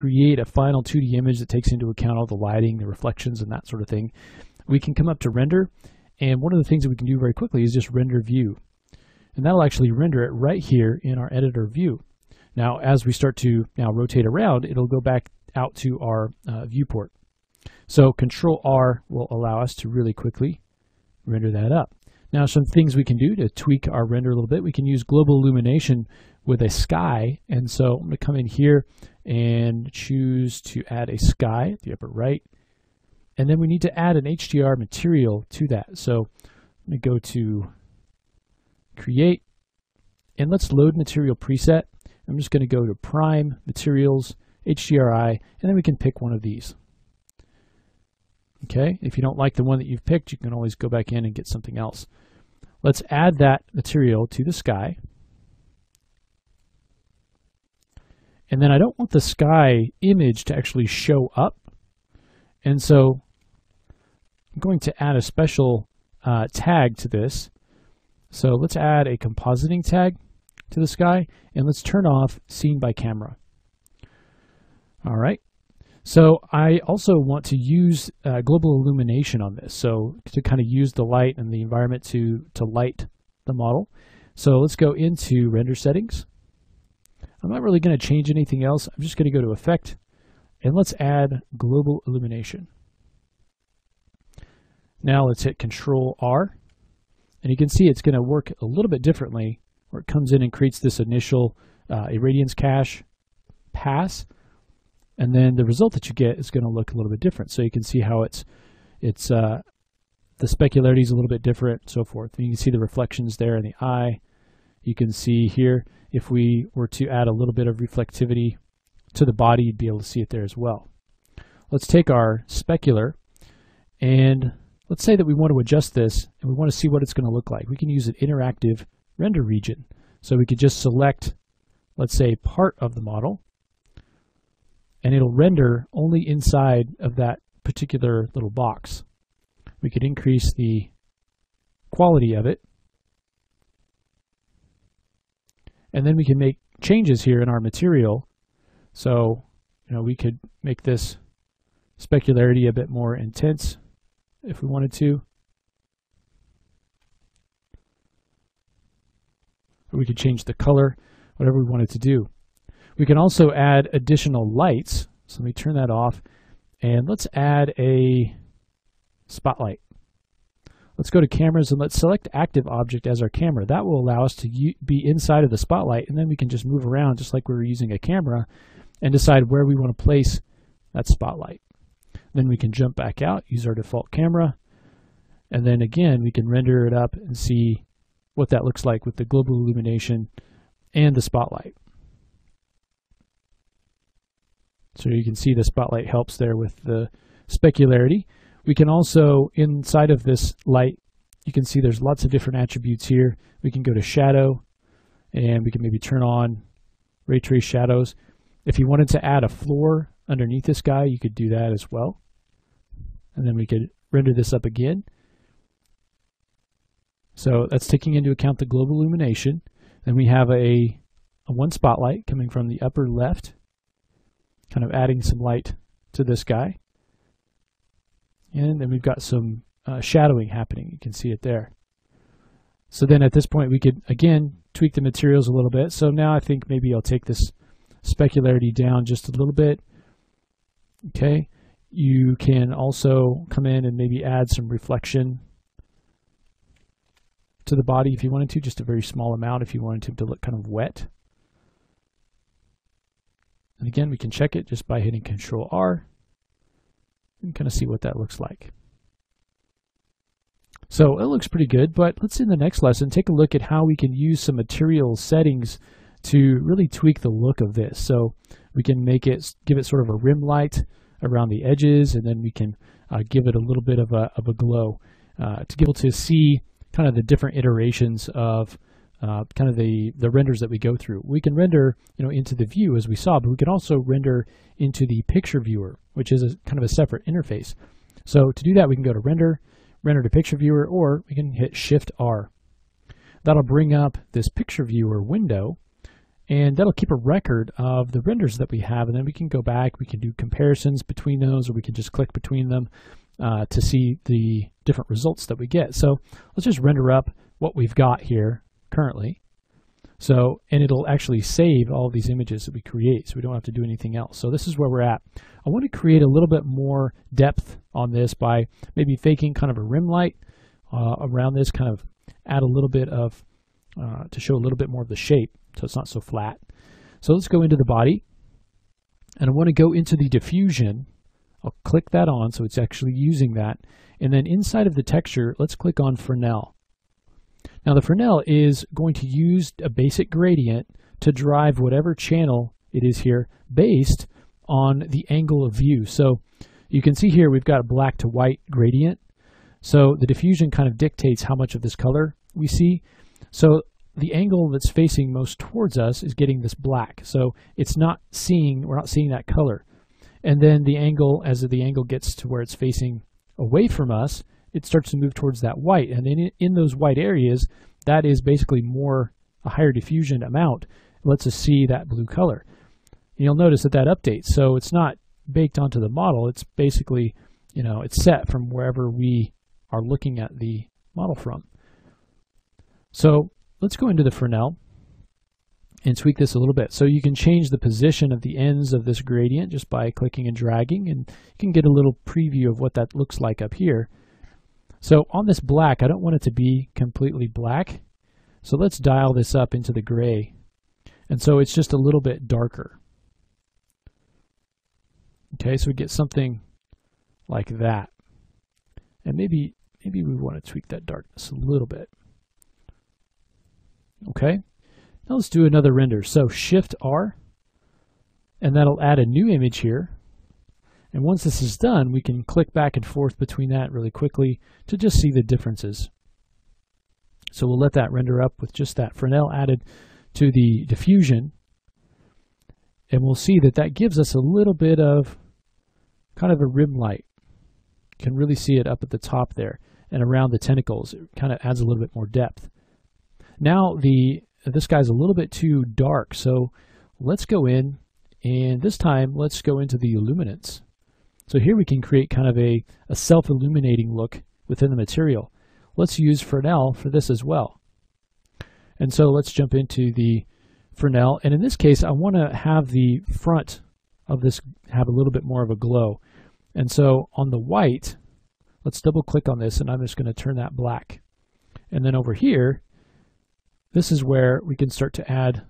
create a final 2D image that takes into account all the lighting, the reflections, and that sort of thing, we can come up to render, and one of the things that we can do very quickly is just render view. And that'll actually render it right here in our editor view. Now, as we start to now rotate around, it'll go back out to our viewport. So Control R will allow us to really quickly render that up. Now, some things we can do to tweak our render a little bit. We can use global illumination with a sky. And so I'm going to come in here and choose to add a sky at the upper right. And then we need to add an HDR material to that. So I'm going to go to Create, and let's load material preset. I'm just going to go to Prime, Materials, HDRI, and then we can pick one of these. Okay, if you don't like the one that you've picked, you can always go back in and get something else. Let's add that material to the sky. And then I don't want the sky image to actually show up. And so I'm going to add a special tag to this. So let's add a compositing tag to the sky, and let's turn off Seen by Camera. All right. So I also want to use global illumination on this, so to kind of use the light and the environment to light the model. So let's go into Render Settings. I'm not really going to change anything else. I'm just going to go to Effect, and let's add global illumination. Now let's hit Control R, and you can see it's going to work a little bit differently, where it comes in and creates this initial irradiance cache pass. And then the result that you get is going to look a little bit different. So you can see how the specularity is a little bit different, and so forth. And you can see the reflections there in the eye. You can see here, if we were to add a little bit of reflectivity to the body, you'd be able to see it there as well. Let's take our specular, and let's say that we want to adjust this, and we want to see what it's going to look like. We can use an interactive render region. So we could just select, let's say, part of the model, and it'll render only inside of that particular little box. We could increase the quality of it, and then we can make changes here in our material. So, we could make this specularity a bit more intense if we wanted to. Or we could change the color, whatever we wanted to do. We can also add additional lights. So let me turn that off, and let's add a spotlight. Let's go to cameras, and let's select active object as our camera. That will allow us to be inside of the spotlight, and then we can just move around just like we were using a camera and decide where we want to place that spotlight. Then we can jump back out, use our default camera, and then again we can render it up and see what that looks like with the global illumination and the spotlight. So you can see the spotlight helps there with the specularity. We can also, inside of this light, you can see there's lots of different attributes here. We can go to shadow, and we can maybe turn on ray trace shadows. If you wanted to add a floor underneath this guy, you could do that as well. And then we could render this up again. So that's taking into account the global illumination. Then we have a one spotlight coming from the upper left, kind of adding some light to this guy. And then we've got some shadowing happening. You can see it there. So then at this point we could, again, tweak the materials a little bit. So now I think maybe I'll take this specularity down just a little bit. Okay. You can also come in and maybe add some reflection to the body if you wanted to, just a very small amount if you wanted him to look kind of wet. And again, we can check it just by hitting Control R and kind of see what that looks like. So it looks pretty good, but let's in the next lesson take a look at how we can use some material settings to really tweak the look of this. So we can give it sort of a rim light around the edges, and then we can give it a little bit of a glow to be able to see kind of the different iterations of kind of the renders that we go through. We can render into the view as we saw, but we can also render into the picture viewer, which is kind of a separate interface. So to do that, we can go to render to picture viewer, or we can hit Shift R. That'll bring up this picture viewer window, And that'll keep a record of the renders that we have, and then we can go back, we can do comparisons between those, or we can just click between them to see the different results that we get. So let's just render up what we've got here currently. So, and it'll actually save all of these images that we create, so we don't have to do anything else. So this is where we're at. I want to create a little bit more depth on this by maybe faking kind of a rim light around this, kind of add a little bit of, to show a little bit more of the shape, so it's not so flat. So let's go into the body, and I want to go into the diffusion. I'll click that on, so it's actually using that. And then inside of the texture, let's click on Fresnel. Now the Fresnel is going to use a basic gradient to drive whatever channel it is here based on the angle of view. So you can see here we've got a black to white gradient. So the diffusion kind of dictates how much of this color we see. So the angle that's facing most towards us is getting this black. So it's not seeing, we're not seeing that color. And then the angle, as the angle gets to where it's facing away from us, it starts to move towards that white. And then in those white areas, that is basically a higher diffusion amount. It lets us see that blue color. And you'll notice that updates. So it's not baked onto the model. It's basically, it's set from wherever we are looking at the model from. So let's go into the Fresnel and tweak this a little bit. So you can change the position of the ends of this gradient just by clicking and dragging, and you can get a little preview of what that looks like up here. So on this black, I don't want it to be completely black. So let's dial this up into the gray. And so it's just a little bit darker. Okay, so we get something like that. And maybe we want to tweak that darkness a little bit. Okay, now let's do another render. So Shift R, and that'll add a new image here. And once this is done, we can click back and forth between that really quickly to just see the differences. So we'll let that render up with just that Fresnel added to the diffusion. And we'll see that gives us a little bit of kind of a rim light. You can really see it up at the top there and around the tentacles. It kind of adds a little bit more depth. Now this guy's a little bit too dark, so let's go in, and this time let's go into the illuminance. So here we can create kind of a self-illuminating look within the material. Let's use Fresnel for this as well. And so let's jump into the Fresnel, and in this case I want to have the front of this have a little bit more of a glow. And so on the white, let's double click on this, and I'm just going to turn that black. And then over here, this is where we can start to add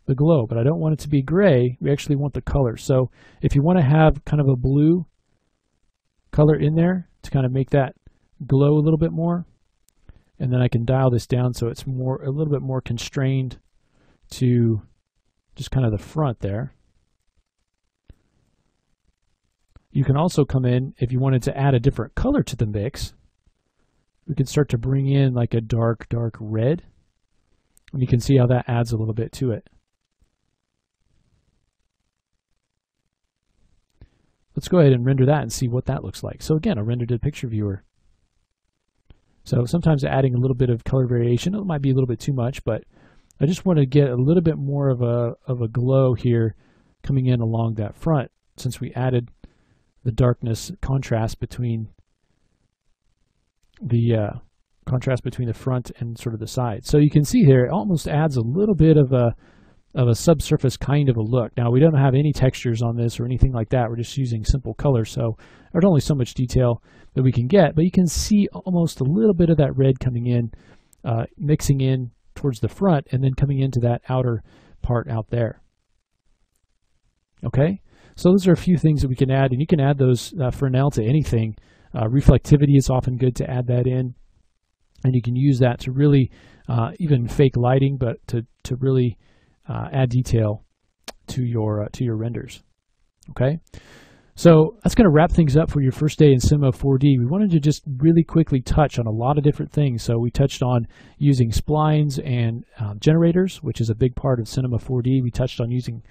the glow, but I don't want it to be gray. We actually want the color. So if you want to have kind of a blue color in there to kind of make that glow a little bit more, and then I can dial this down so it's a little bit more constrained to just kind of the front there. You can also come in, if you wanted to add a different color to the mix, we can start to bring in like a dark red, and you can see how that adds a little bit to it. Let's go ahead and render that and see what that looks like. So again, I rendered a picture viewer. So sometimes adding a little bit of color variation, it might be a little bit too much, but I just want to get a little bit more of a glow here coming in along that front, since we added the darkness contrast between the front and sort of the side. So you can see here it almost adds a little bit of a subsurface kind of a look. Now we don't have any textures on this or anything like that. We're just using simple color, so there's only so much detail that we can get, but you can see almost a little bit of that red coming in, mixing in towards the front and then coming into that outer part out there. Okay, so those are a few things that we can add, and you can add those Fresnel to anything. Reflectivity is often good to add that in, and you can use that to really even fake lighting, but to really add detail to your renders. Okay, so that's going to wrap things up for your first day in Cinema 4D. We wanted to just really quickly touch on a lot of different things. So we touched on using splines and generators, which is a big part of Cinema 4D. We touched on using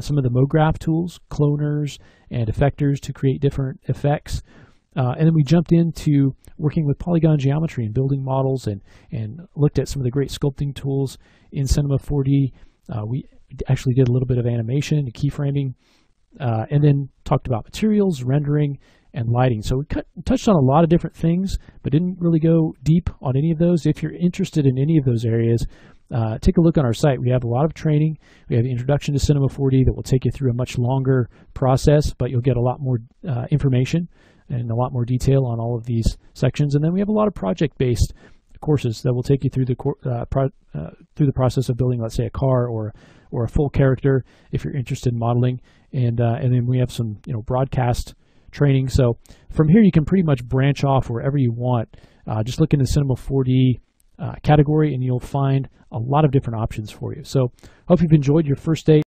some of the MoGraph tools, cloners, and effectors to create different effects. And then we jumped into working with polygon geometry and building models, and looked at some of the great sculpting tools in Cinema 4D. We actually did a little bit of animation and keyframing, and then talked about materials, rendering, and lighting. So we touched on a lot of different things, but didn't really go deep on any of those. If you're interested in any of those areas, take a look on our site. We have a lot of training. We have the Introduction to Cinema 4D that will take you through a much longer process, but you'll get a lot more information and a lot more detail on all of these sections. And then we have a lot of project-based courses that will take you through the process of building, let's say, a car or a full character if you're interested in modeling. And then we have some broadcast training. So from here you can pretty much branch off wherever you want. Just look in the Cinema 4D category and you'll find a lot of different options for you. So hope you've enjoyed your first day